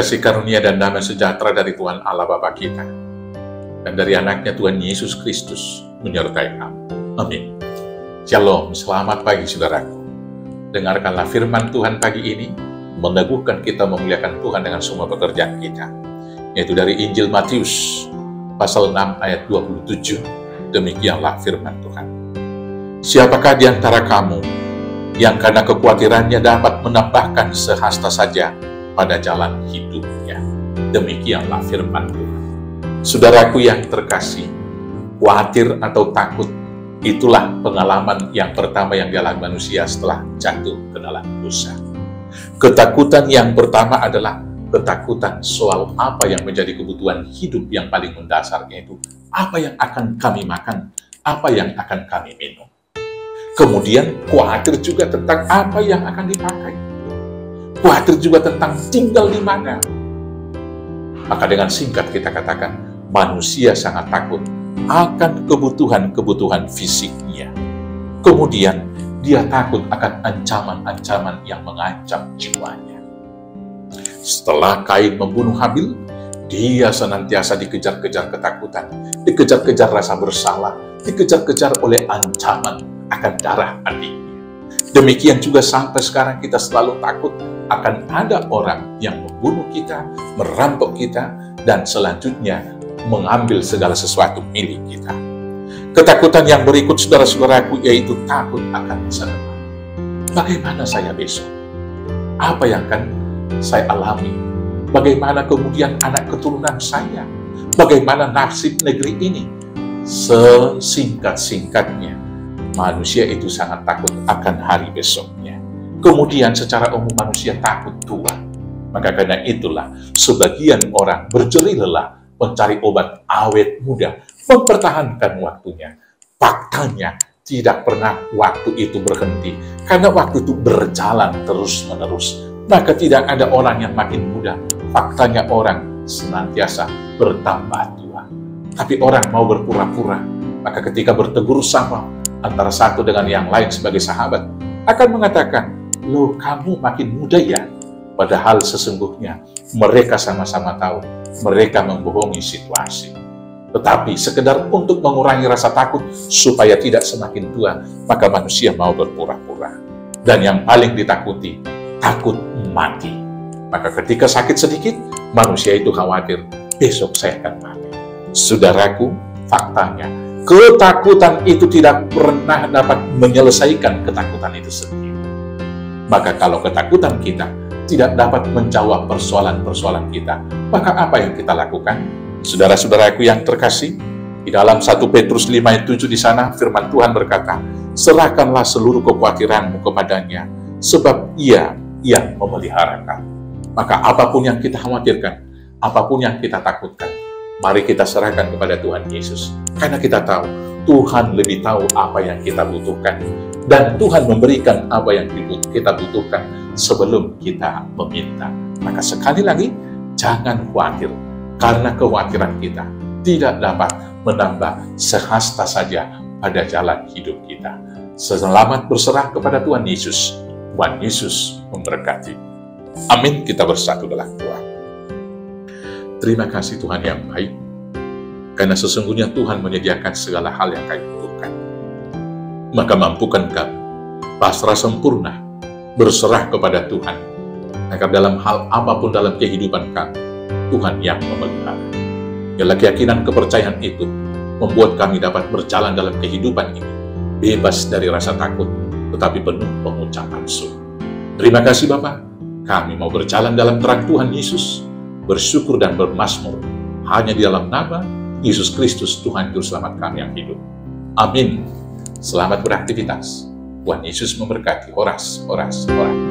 kasih karunia dan damai sejahtera dari Tuhan Allah Bapa kita dan dari anaknya Tuhan Yesus Kristus menyertai kamu. Amin. Shalom, selamat pagi saudaraku. Dengarkanlah firman Tuhan pagi ini, meneguhkan kita memuliakan Tuhan dengan semua pekerjaan kita. Yaitu dari Injil Matius, pasal 6 ayat 27. Demikianlah firman Tuhan. Siapakah di antara kamu yang karena kekhawatirannya dapat menambahkan sehasta saja pada jalan hidupnya? Demikianlah firman Tuhan. Saudaraku yang terkasih, khawatir atau takut, itulah pengalaman yang pertama yang dialami manusia setelah jatuh ke dalam dosa. Ketakutan yang pertama adalah ketakutan soal apa yang menjadi kebutuhan hidup yang paling mendasar, yaitu apa yang akan kami makan, apa yang akan kami minum. Kemudian khawatir juga tentang apa yang akan dipakai. Khawatir juga tentang tinggal di mana. Maka dengan singkat kita katakan, manusia sangat takut akan kebutuhan-kebutuhan fisiknya. Kemudian dia takut akan ancaman-ancaman yang mengancam jiwanya. Setelah Kain membunuh Habil, dia senantiasa dikejar-kejar ketakutan, dikejar-kejar rasa bersalah, dikejar-kejar oleh ancaman akan darah adiknya. Demikian juga sampai sekarang kita selalu takut akan ada orang yang membunuh kita, merampok kita, dan selanjutnya mengambil segala sesuatu milik kita. Ketakutan yang berikut saudara-saudaraku yaitu takut akan masa depan. Bagaimana saya besok? Apa yang akan saya alami? Bagaimana kemudian anak keturunan saya? Bagaimana nasib negeri ini? Sesingkat-singkatnya, manusia itu sangat takut akan hari besoknya. Kemudian secara umum manusia takut tua. Maka karena itulah sebagian orang berjerih lelah mencari obat awet muda, mempertahankan waktunya. Faktanya tidak pernah waktu itu berhenti, karena waktu itu berjalan terus-menerus. Maka tidak ada orang yang makin muda. Faktanya orang senantiasa bertambah tua. Tapi orang mau berpura-pura. Maka ketika bertegur sapa antara satu dengan yang lain sebagai sahabat, akan mengatakan, "Loh, kamu makin muda ya?" Padahal sesungguhnya mereka sama-sama tahu mereka membohongi situasi. Tetapi sekedar untuk mengurangi rasa takut supaya tidak semakin tua, maka manusia mau berpura-pura. Dan yang paling ditakuti, takut mati. Maka ketika sakit sedikit, manusia itu khawatir, besok saya akan mati. Saudaraku, faktanya, ketakutan itu tidak pernah dapat menyelesaikan ketakutan itu sendiri. Maka kalau ketakutan kita tidak dapat menjawab persoalan-persoalan kita, maka apa yang kita lakukan? Saudara-saudaraku yang terkasih, di dalam 1 Petrus 5 ayat 7 di sana firman Tuhan berkata, serahkanlah seluruh kekhawatiranmu kepadanya, sebab Ia yang memelihara kamu. Maka apapun yang kita khawatirkan, apapun yang kita takutkan, mari kita serahkan kepada Tuhan Yesus. Karena kita tahu, Tuhan lebih tahu apa yang kita butuhkan. Dan Tuhan memberikan apa yang kita butuhkan sebelum kita meminta. Maka sekali lagi, jangan khawatir. Karena kekhawatiran kita tidak dapat menambah sehasta saja pada jalan hidup kita. Selamat berserah kepada Tuhan Yesus. Tuhan Yesus memberkati. Amin. Kita bersatu dalam doa. Terima kasih Tuhan yang baik. Karena sesungguhnya Tuhan menyediakan segala hal yang kami butuhkan. Maka mampukan kami pasrah sempurna, berserah kepada Tuhan, agar dalam hal apapun dalam kehidupan kami, Tuhan yang memelihara. Ialah keyakinan kepercayaan itu membuat kami dapat berjalan dalam kehidupan ini, bebas dari rasa takut, tetapi penuh pengucapan syukur. Terima kasih Bapa, kami mau berjalan dalam terang Tuhan Yesus, bersyukur dan bermazmur, hanya di dalam nama Yesus Kristus, Tuhan Juru Selamat kami yang hidup. Amin. Selamat beraktivitas. Tuhan Yesus memberkati. Horas, horas, horas.